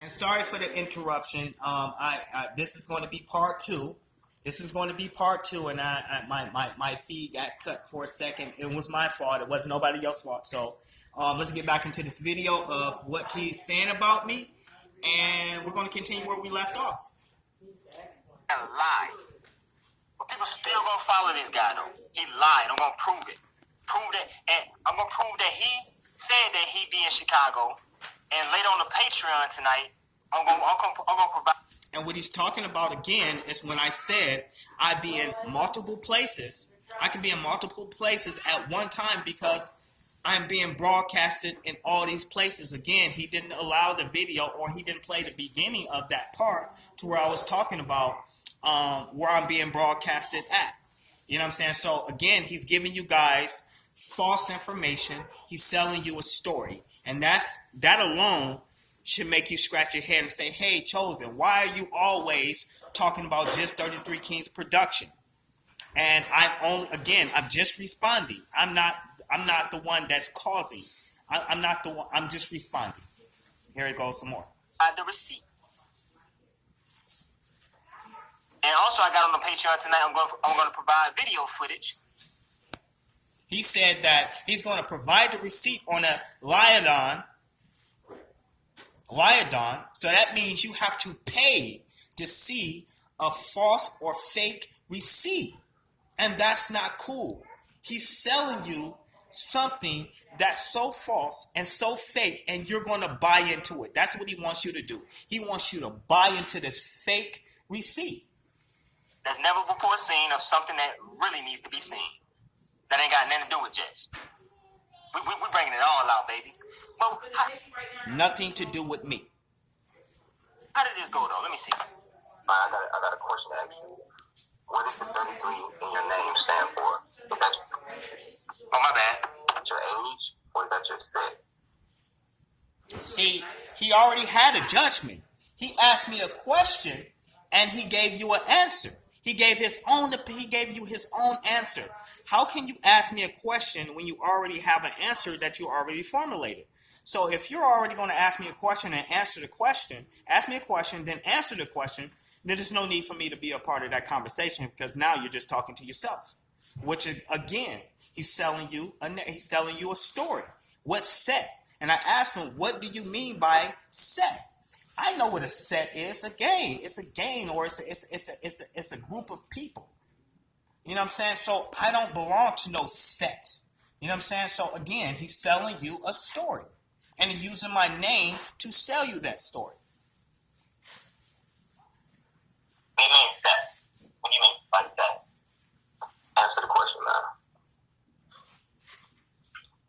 And sorry for the interruption. This is going to be part two. This is going to be part two, and my feed got cut for a second. It was my fault. It wasn't nobody else's fault. So let's get back into this video of what he's saying about me, and we're going to continue where we left off. A lie. But people still gonna follow this guy though. He lied. I'm gonna prove it. Prove that, and I'm gonna prove that he said that he be in Chicago. And later on the Patreon tonight, I'm gonna provide. And what he's talking about again is when I said I be in multiple places. I can be in multiple places at one time because I'm being broadcasted in all these places. Again, he didn't allow the video, or he didn't play the beginning of that part to where I was talking about where I'm being broadcasted at. You know what I'm saying? So again, he's giving you guys false information. He's selling you a story. And that alone should make you scratch your head and say, hey, Chosen, why are you always talking about just 33 Kings production? And I'm just responding. I'm not the one that's causing. I'm not the one. I'm just responding. Here it goes some more. The receipt. And also, I got on the Patreon tonight. I'm going to provide video footage. He said that he's going to provide the receipt on a Liadon. So that means you have to pay to see a false or fake receipt. And that's not cool. He's selling you something that's so false and so fake, and you're going to buy into it. That's what he wants you to do. He wants you to buy into this fake receipt. That's never before seen, of something that really needs to be seen. That ain't got nothing to do with Jess. We're bringing it all out, baby. Well, nothing to do with me. How did this go, though? Let me see. I got a question to ask you. What does the 33 in your name stand for? Is that oh, my bad. Your age, or is that your set? See, he already had a judgment. He asked me a question, and he gave you an answer. He gave you his own answer. How can you ask me a question when you already have an answer that you already formulated? So if you're already going to ask me a question and answer the question, ask me a question, then answer the question, then there's no need for me to be a part of that conversation, because now you're just talking to yourself. Which, again, he's selling you a story. What's set? And I asked him, what do you mean by set? I know what a set is. A gang. It's a gang, or it's a group of people. You know what I'm saying? So I don't belong to no sets. You know what I'm saying? So again, he's selling you a story, and he's using my name to sell you that story. What do you mean set? What do you mean by set? Answer the question now.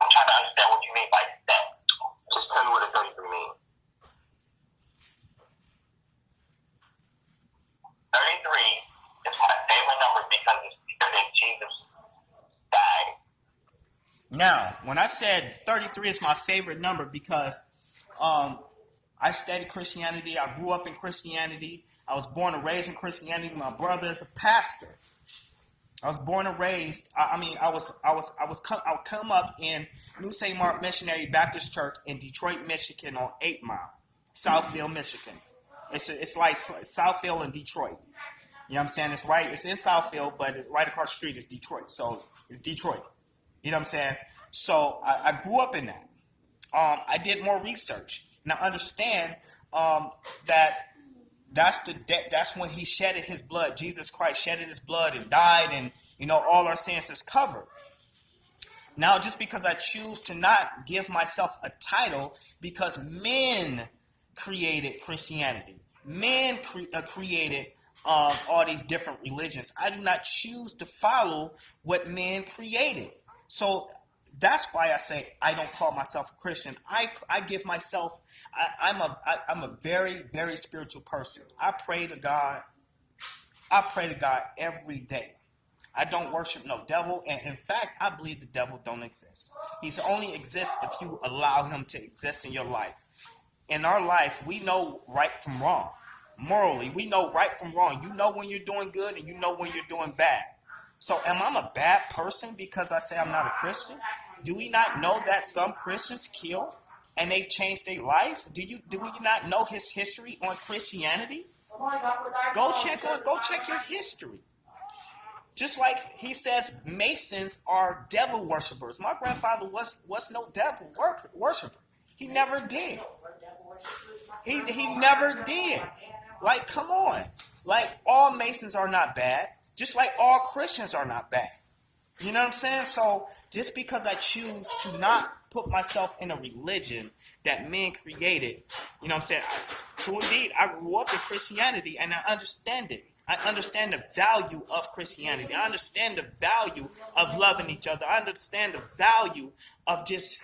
I'm trying to understand what you mean by set. Just tell me what a 33 means. 33 is my favorite number because Jesus died. Now, when I said 33 is my favorite number because I studied Christianity, I grew up in Christianity, I was born and raised in Christianity. My brother is a pastor. I was born and raised. I would come up in New St. Mark Missionary Baptist Church in Detroit, Michigan, on 8 Mile, Southfield, Michigan. It's like Southfield and Detroit. You know what I'm saying? It's in Southfield, but right across the street is Detroit. So it's Detroit. You know what I'm saying? So I grew up in that. I did more research, and I understand that's when he shedded his blood. Jesus Christ shedded his blood and died, and all our sins is covered. Now, just because I choose to not give myself a title, because men created Christianity, men created all these different religions. I do not choose to follow what men created. So that's why I say I don't call myself a Christian. I give myself. I'm a very, very spiritual person. I pray to God. I pray to God every day. I don't worship no devil, and in fact, I believe the devil don't exist. He's only exists if you allow him to exist in your life. In our life, we know right from wrong. Morally, we know right from wrong. You know when you're doing good, and you know when you're doing bad. So am I a bad person because I say I'm not a Christian? Do we not know that some Christians kill and they changed their life? Do you not know his history on Christianity? Go check your history. Just like he says, Masons are devil worshippers. My grandfather was no devil worshiper. He never did. He never did. Like, come on. Like, all Masons are not bad. Just like all Christians are not bad. You know what I'm saying? So just because I choose to not put myself in a religion that men created, you know what I'm saying? True indeed, I grew up in Christianity and I understand it. I understand the value of Christianity. I understand the value of loving each other. I understand the value of just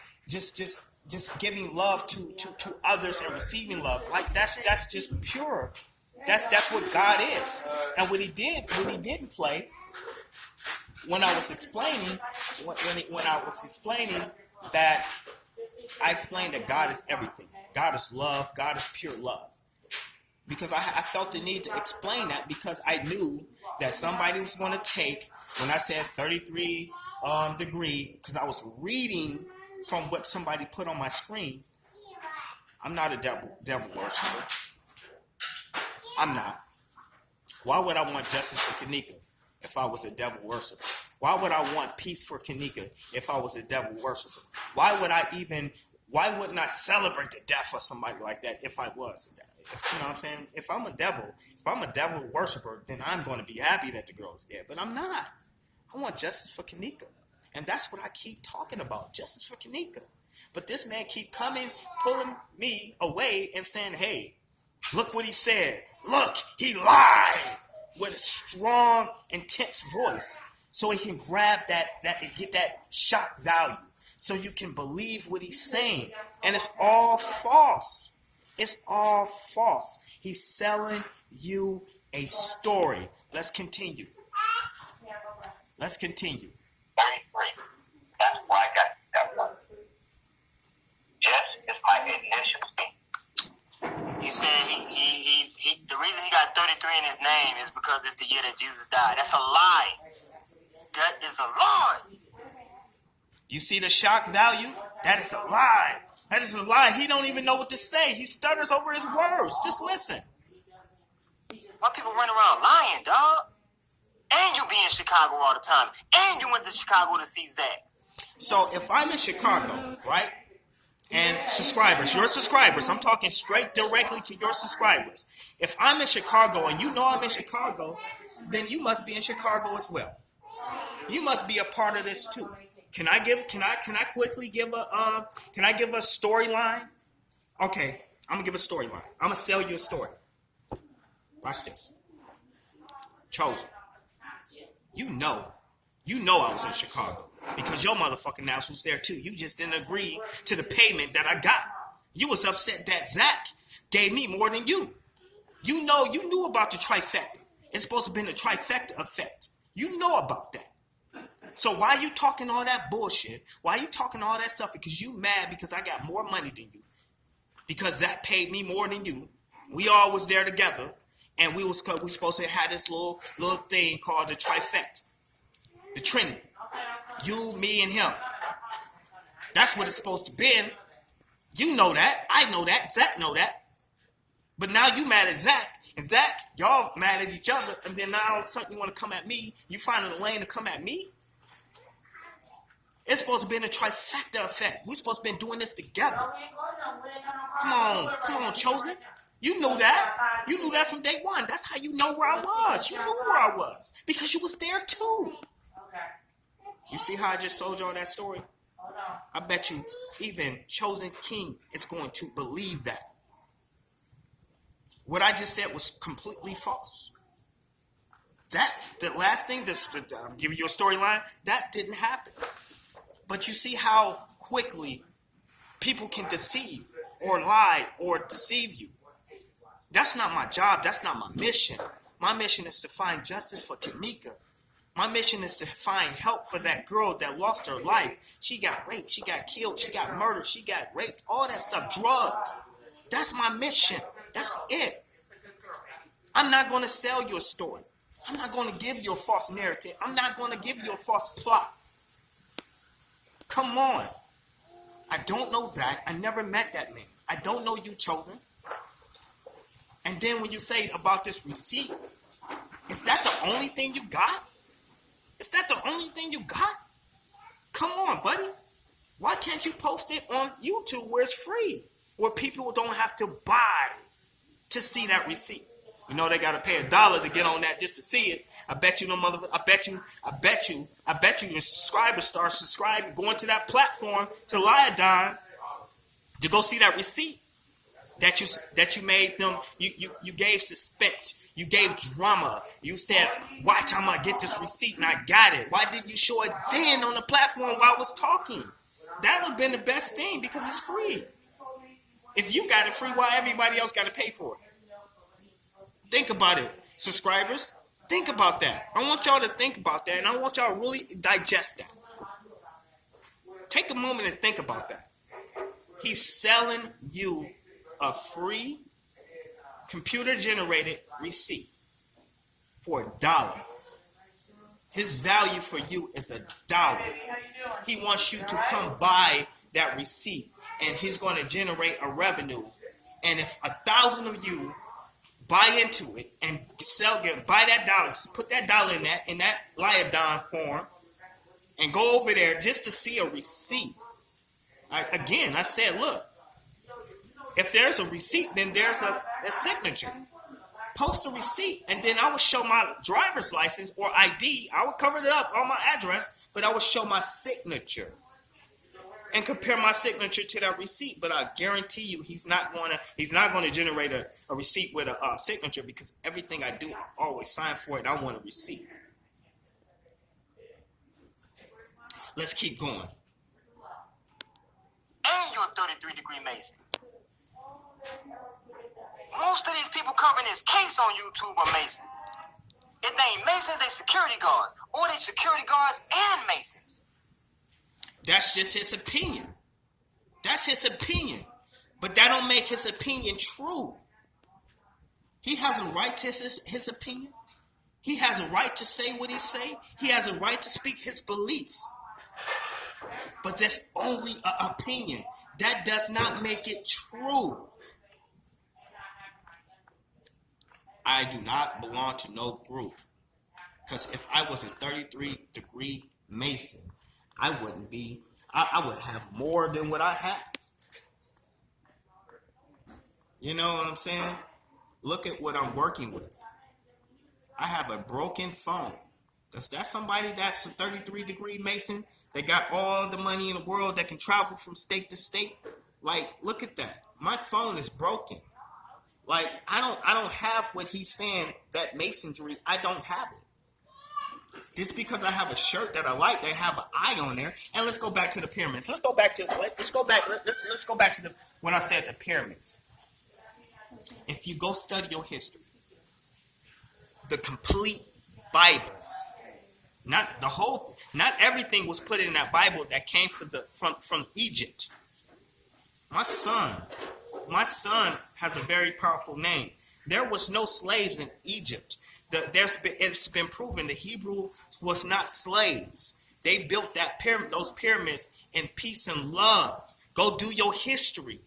giving love to others and receiving love. Like that's just pure. That's what God is. And what he didn't play when I was explaining that I explained that God is everything. God is love. God is pure love. Because I felt the need to explain that because I knew that somebody was going to take, when I said 33 degree, because I was reading from what somebody put on my screen. I'm not a devil worshiper. I'm not. Why would I want justice for Kanika if I was a devil worshiper? Why would I want peace for Kanika if I was a devil worshiper? Why wouldn't I celebrate the death of somebody like that if I was a devil? You know what I'm saying? If I'm a devil worshiper, then I'm going to be happy that the girl is dead. But I'm not. I want justice for Kanika. And that's what I keep talking about. Justice for Kanika. But this man keep pulling me away and saying, hey, look what he said. Look, he lied with a strong, intense voice. So he can grab that and get that shock value. So you can believe what he's saying. And it's all false. It's all false. He's selling you a story. Let's continue. 33. That's why I got that one. Jess is my initials. He said he the reason he got 33 in his name is because it's the year that Jesus died. That's a lie. That is a lie. You see the shock value? That is a lie. That is a lie. He don't even know what to say. He stutters over his words. Just listen. Why people run around lying, dog? And you be in Chicago all the time. And you went to Chicago to see Zach. So if I'm in Chicago, right? And your subscribers, I'm talking straight directly to your subscribers. If I'm in Chicago and you know I'm in Chicago, then you must be in Chicago as well. You must be a part of this too. Can I quickly give a storyline? Okay, I'm gonna give a storyline. I'm gonna sell you a story. Watch this. Chosen. You know I was in Chicago because your motherfucking ass was there too. You just didn't agree to the payment that I got. You was upset that Zach gave me more than you. You knew about the trifecta. It's supposed to be the trifecta effect. You know about that. So why you talking all that bullshit? Why you talking all that stuff? Because you mad because I got more money than you. Because Zach paid me more than you. We all was there together. And we supposed to have this little thing called the trifecta. The Trinity. You, me, and him. That's what it's supposed to be. You know that. I know that. Zach know that. But now you mad at Zach. And Zach, y'all mad at each other. And then now all of a sudden you want to come at me. You finding a lane to come at me? It's supposed to be in a trifecta effect. We're supposed to be doing this together. Come on, Chosen. You knew that. You knew that from day one. That's how you know where I was. You knew where I was. Because you was there too. You see how I just told y'all that story? I bet you even Chosen King is going to believe that. What I just said was completely false. The last thing, I'm giving you a storyline, that didn't happen. But you see how quickly people can deceive or lie or deceive you. That's not my job. That's not my mission. My mission is to find justice for Kanika. My mission is to find help for that girl that lost her life. She got raped. She got killed. She got murdered. She got raped. All that stuff. Drugged. That's my mission. That's it. I'm not going to sell you a story. I'm not going to give you a false narrative. I'm not going to give you a false plot. Come on. I don't know Zach. I never met that man. I don't know you, Chosen. And then when you say about this receipt, is that the only thing you got? Is that the only thing you got? Come on, buddy. Why can't you post it on YouTube where it's free? Where people don't have to buy to see that receipt. You know they gotta pay $1 to get on that just to see it. I bet you your subscribers start subscribing, going to that platform to Liodon to go see that receipt that you made them. You gave suspense. You gave drama. You said, watch, I'm going to get this receipt, and I got it. Why didn't you show it then on the platform while I was talking? That would have been the best thing because it's free. If you got it free, why everybody else got to pay for it? Think about it, subscribers. Think about that. I want y'all to think about that, and I want y'all to really digest that. Take a moment and think about that. He's selling you a free computer-generated receipt for $1. His value for you is $1. He wants you to come buy that receipt, and he's going to generate a revenue. And if 1,000 of you buy into it and buy that $1, put that $1 in that Liodon form, and go over there just to see a receipt. I said, look, if there's a receipt, then there's a signature. Post a receipt, and then I would show my driver's license or ID. I would cover it up on my address, but I would show my signature and compare my signature to that receipt. But I guarantee you, he's not going to generate a receipt with a signature, because everything I do, I always sign for it. I want a receipt. Let's keep going. And you're a 33-degree Mason. Most of these people covering this case on YouTube are Masons. If they ain't Masons, they security guards. Or they security guards and Masons. That's just his opinion. That's his opinion. But that don't make his opinion true. He has a right to his opinion. He has a right to say what he say. He has a right to speak his beliefs. But that's only an opinion. That does not make it true. I do not belong to no group. Because if I was a 33-degree Mason, I wouldn't be, I would have more than what I have. You know what I'm saying? Look at what I'm working with. I have a broken phone. That's somebody that's a 33-degree Mason. They got all the money in the world that can travel from state to state. Like, look at that. My phone is broken. Like, I don't have what he's saying, that masonry. I don't have it. Just because I have a shirt that I like, they have an eye on there. And let's go back to the pyramids. Let's go back to when I said the pyramids. If you go study your history, the complete Bible, not everything was put in that Bible that came from Egypt. My son has a very powerful name. There was no slaves in Egypt. It's been proven the Hebrew was not slaves. They built those pyramids in peace and love. Go do your history.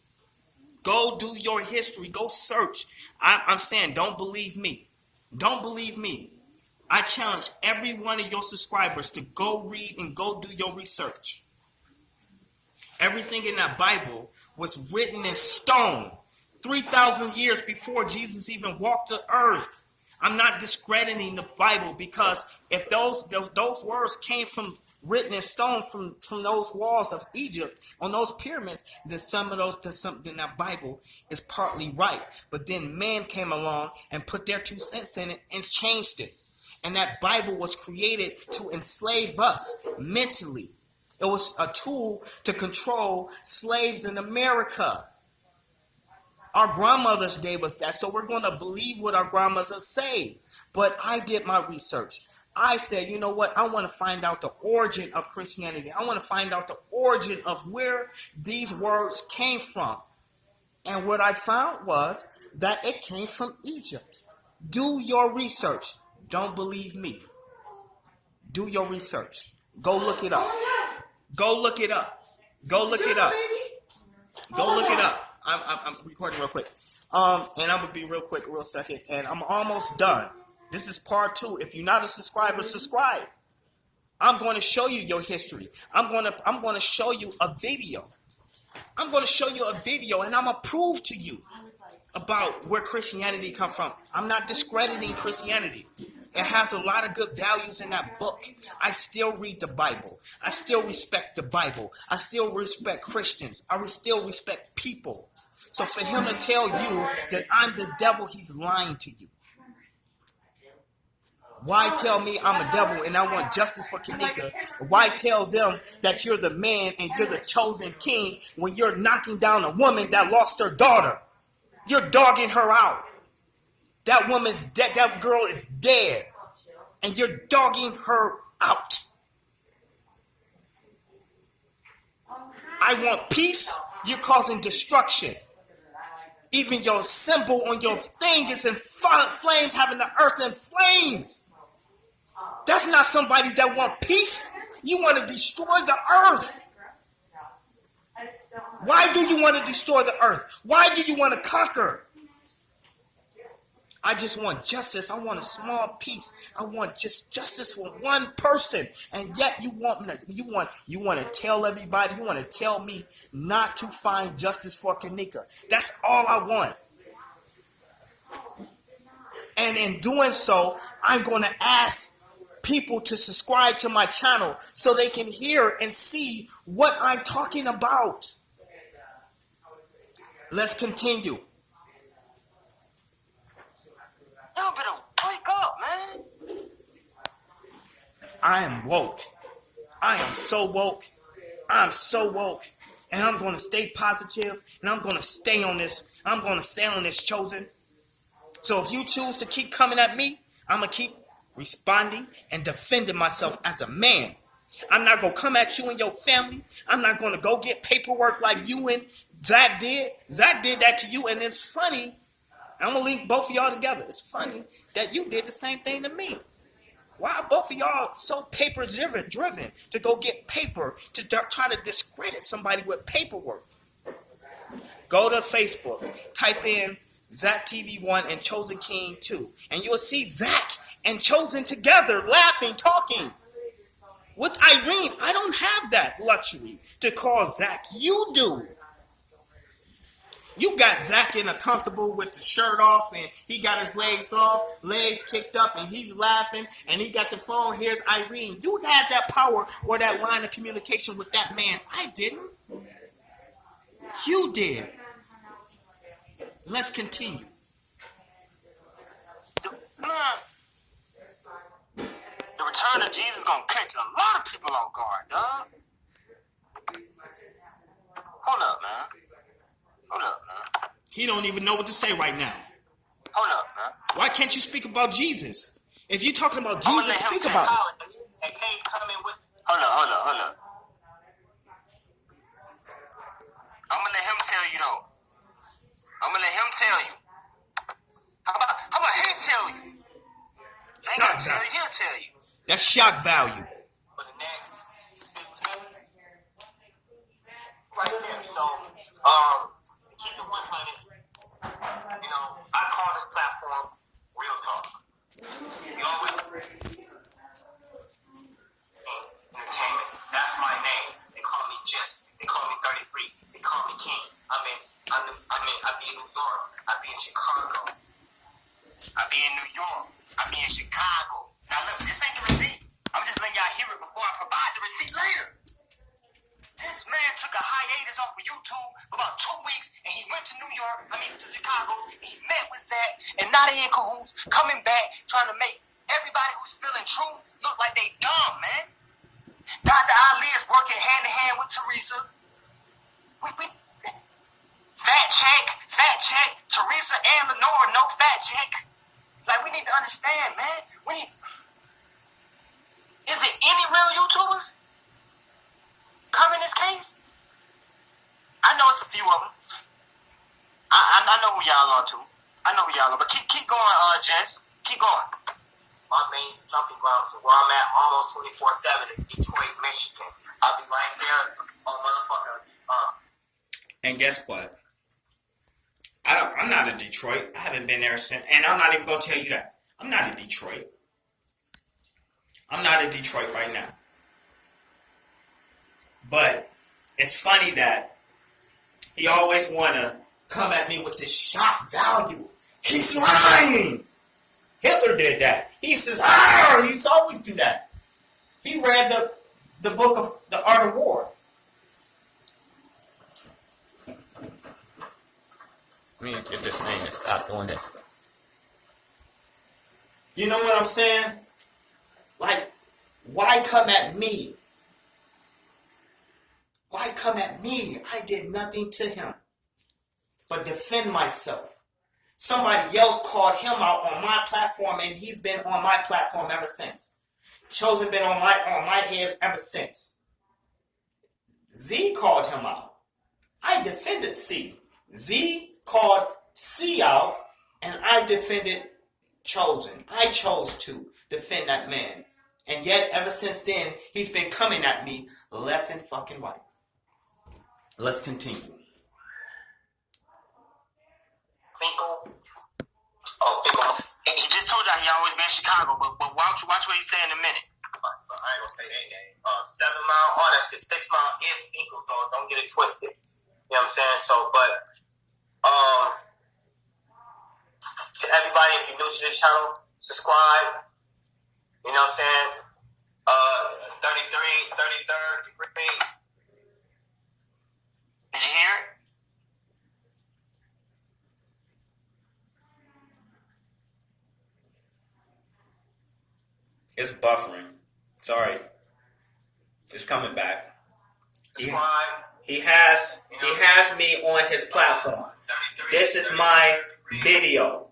Go do your history. Go search. I'm saying, don't believe me. Don't believe me. I challenge every one of your subscribers to go read and go do your research. Everything in that Bible was written in stone 3,000 years before Jesus even walked the earth. I'm not discrediting the Bible, because if those words came from written in stone from those walls of Egypt on those pyramids, then then that Bible is partly right. But then man came along and put their 2 cents in it and changed it. And that Bible was created to enslave us mentally. It was a tool to control slaves in America. Our grandmothers gave us that, so we're going to believe what our grandmothers say. But I did my research. I said, you know what? I want to find out the origin of Christianity. I want to find out the origin of where these words came from. And what I found was that it came from Egypt. Do your research. Don't believe me. Do your research. Go look it up. Go look it up. Go look it up. Go look it up. I'm recording real quick. And I'm gonna be real quick, real second, and I'm almost done. This is part 2. If you're not a subscriber, subscribe. I'm going to show you your history. I'm going to show you a video. I'm going to show you a video, and I'm going to prove to you about where Christianity come from. I'm not discrediting Christianity. It has a lot of good values in that book. I still read the Bible. I still respect the Bible. I still respect Christians. I still respect people. So for him to tell you that I'm this devil, he's lying to you. Why tell me I'm a devil and I want justice for Kanika? Why tell them that you're the man and you're the chosen king when you're knocking down a woman that lost her daughter? You're dogging her out. That woman's dead. That girl is dead. And you're dogging her out. I want peace. You're causing destruction. Even your symbol on your thing is in flames, having the earth in flames. That's not somebody that want peace. You want to destroy the earth. Why do you want to destroy the earth? Why do you want to conquer? I just want justice. I want a small piece. I want just justice for one person. And yet you want to tell everybody, you want to tell me not to find justice for Kanika. That's all I want. And in doing so, I'm going to ask people to subscribe to my channel so they can hear and see what I'm talking about. Let's continue. Y'all better wake up, man. I am woke. I am so woke. I'm so woke. And I'm going to stay positive. And I'm going to stay on this. I'm going to stay on this, chosen. So if you choose to keep coming at me, I'm going to keep responding and defending myself as a man. I'm not going to come at you and your family. I'm not going to go get paperwork like you and Zach did. Zach did that to you, and it's funny. I'm going to link both of y'all together. It's funny that you did the same thing to me. Why are both of y'all so paper-driven to go get paper to try to discredit somebody with paperwork? Go to Facebook. Type in Zach TV1 and Chosen King 2. And you'll see Zach and Chosen together, laughing, talking. With Irene, I don't have that luxury to call Zach. You do. You got Zach in a comfortable with the shirt off and he got his legs off, legs kicked up, and he's laughing and he got the phone. Here's Irene. You had that power or that line of communication with that man. I didn't. You did. Let's continue. The return of Jesus is going to catch a lot of people off guard, dog. Hold up, man. He don't even know what to say right now. Hold up, man. Why can't you speak about Jesus? If you're talking about Jesus, speak about it. And can't come in with... Hold up. I'm going to let him tell you, though. I'm going to let him tell you. How about he tell you? I ain't got to tell you, he'll tell you. That's shock value. For the next 15. Right there. So, keep it 100. You know, I call this platform Real Talk. You always entertainment. That's my name. They call me Jess. They call me 33. They call me King. I be in New York. I be in Chicago. I be in New York. I be in Chicago. Now look, this ain't the receipt. I'm just letting y'all hear it before I provide the receipt later. This man took a hiatus off of YouTube for about 2 weeks, and he went to to Chicago. He met with Zach, and now they in cahoots, coming back, trying to make everybody who's spilling truth look like they dumb, man. Dr. Ali is working hand in hand with Teresa. Fact check. Teresa and Lenore, no fact check. Like, we need to understand, man. Is it any real YouTubers covering this case? I know it's a few of them. I know who y'all are too. I know who y'all are. But keep going, Jess. Keep going. My main stomping ground, so where I'm at almost 24/7 is Detroit, Michigan. I'll be right there on motherfucker. And guess what? I'm not in Detroit. I haven't been there since. And I'm not even going to tell you that. I'm not in Detroit. I'm not in Detroit right now. But it's funny that he always want to come at me with this shock value. He's lying. Hitler did that. He says, he used to always do that. He read the book of The Art of War. I mean, if this thing is stop doing this. You know what I'm saying? Like, why come at me? Why come at me? I did nothing to him but defend myself. Somebody else called him out on my platform, and he's been on my platform ever since. Chosen been on my head ever since. Z called him out. I defended C. Z called C out, and I defended Chosen. I chose to defend that man. And yet, ever since then, he's been coming at me left and fucking right. Let's continue. Finkel. Oh, Finkel. He just told you he always been in Chicago, but watch what he say in a minute. I ain't gonna say that name. 7 Mile, that shit. 6 Mile is Finkel, so don't get it twisted. You know what I'm saying? So, but to everybody, if you're new to this channel, subscribe. You know what I'm saying? 33rd degree. Did you hear it? It's buffering. Sorry. It's coming back. He has me on his platform. This is my video.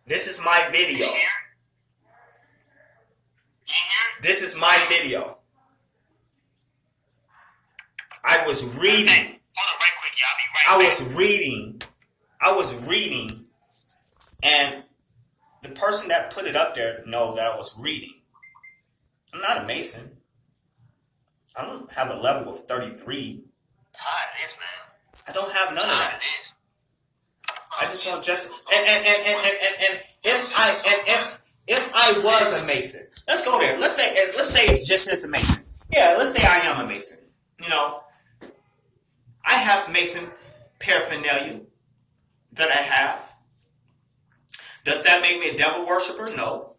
This is my video. This is my video. I was reading. Hold on right quick, y'all. Be right back. I was reading, and the person that put it up there know that I was reading. I'm not a Mason. I don't have a level of 33. That's how it is, man. I don't have none of that. It is. I just want justice. And if I was a Mason, let's go there. Let's say it's just as a Mason. Yeah, let's say I am a Mason. You know, I have Mason paraphernalia that I have. Does that make me a devil worshiper? No.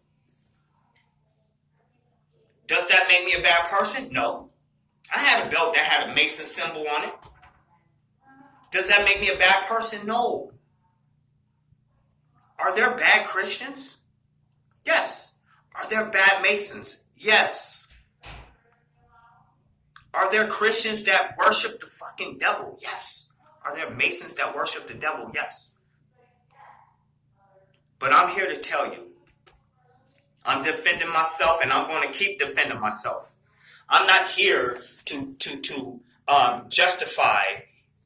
Does that make me a bad person? No. I had a belt that had a Mason symbol on it. Does that make me a bad person? No. Are there bad Christians? Yes. Are there bad Masons? Yes. Are there Christians that worship the fucking devil? Yes. Are there Masons that worship the devil? Yes. But I'm here to tell you, I'm defending myself, and I'm going to keep defending myself. I'm not here to justify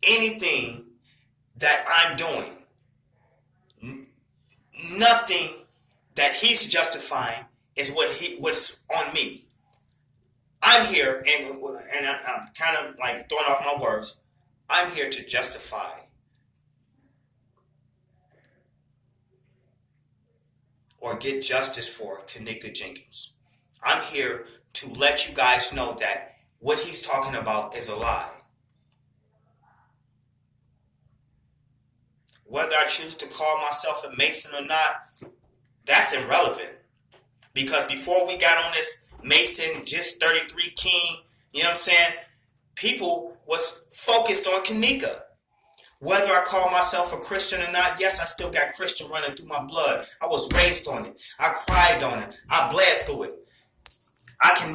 anything that I'm doing. Nothing that he's justifying is what's on me. I'm here, and I'm kind of like throwing off my words. I'm here to justify or get justice for Kanika Jenkins. I'm here to let you guys know that what he's talking about is a lie. Whether I choose to call myself a Mason or not, that's irrelevant. Because before we got on this Mason, just 33 King, you know what I'm saying? People was focused on Kanika. Whether I call myself a Christian or not, yes, I still got Christian running through my blood. I was raised on it. I cried on it. I bled through it. I can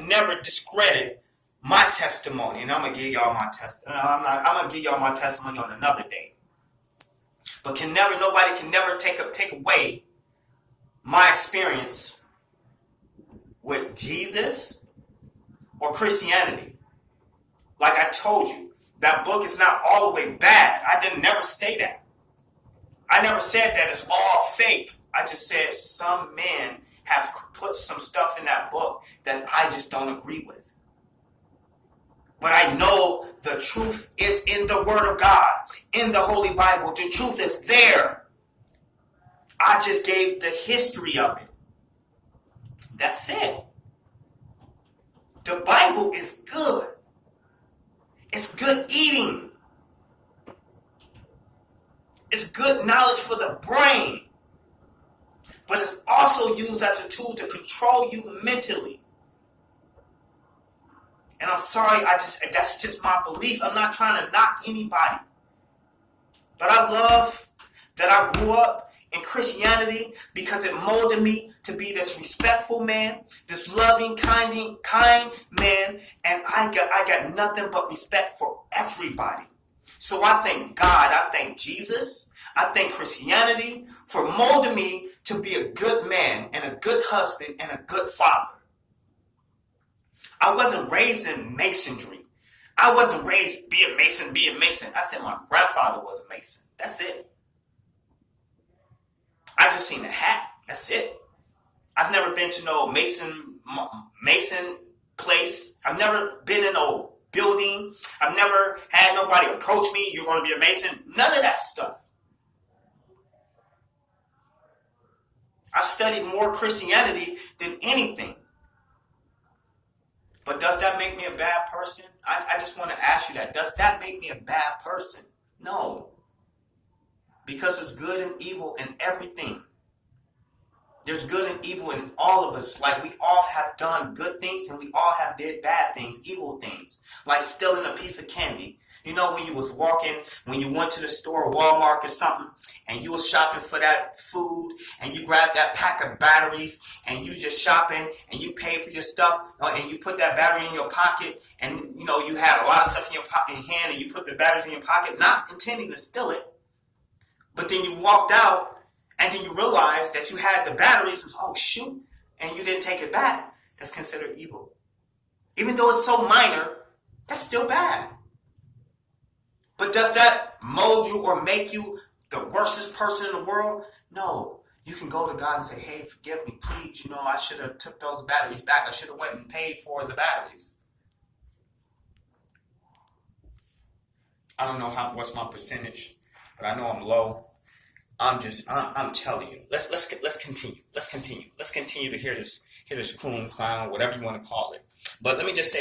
never discredit my testimony, and I'm gonna give y'all my testimony. I'm gonna give y'all my testimony on another day. But nobody can never take away my experience with Jesus or Christianity. Like I told you, that book is not all the way bad. I didn't never say that. I never said that it's all fake. I just said some men have put some stuff in that book that I just don't agree with. But I know the truth is in the Word of God, in the Holy Bible. The truth is there. I just gave the history of it. That's it. The Bible is good. It's good eating. It's good knowledge for the brain. But it's also used as a tool to control you mentally. And I'm sorry, that's just my belief. I'm not trying to knock anybody. But I love that I grew up in Christianity because it molded me to be this respectful man, this loving, kind man, and I got nothing but respect for everybody. So I thank God, I thank Jesus, I thank Christianity for molding me to be a good man and a good husband and a good father. I wasn't raised in masonry. I wasn't raised, be a mason, be a mason. I said my grandfather was a mason. That's it. I just seen a hat. That's it. I've never been to no mason place. I've never been in no building. I've never had nobody approach me. You're going to be a mason. None of that stuff. I studied more Christianity than anything. But does that make me a bad person? I just want to ask you that. Does that make me a bad person? No. Because there's good and evil in everything. There's good and evil in all of us. Like we all have done good things and we all have did bad things, evil things. Like stealing a piece of candy. You know, when you was walking, when you went to the store, Walmart or something, and you was shopping for that food, and you grabbed that pack of batteries, and you just shopping, and you paid for your stuff, and you put that battery in your pocket, and you know you had a lot of stuff in your hand, and you put the batteries in your pocket, not intending to steal it, but then you walked out, and then you realized that you had the batteries, and oh shoot, and you didn't take it back. That's considered evil. Even though it's so minor, that's still bad. But does that mold you or make you the worstest person in the world? No. You can go to God and say, hey, forgive me, please. You know, I should have took those batteries back. I should have went and paid for the batteries. I don't know what's my percentage, but I know I'm low. I'm telling you. Let's continue. Let's continue to hear this coon clown, whatever you want to call it. But let me just say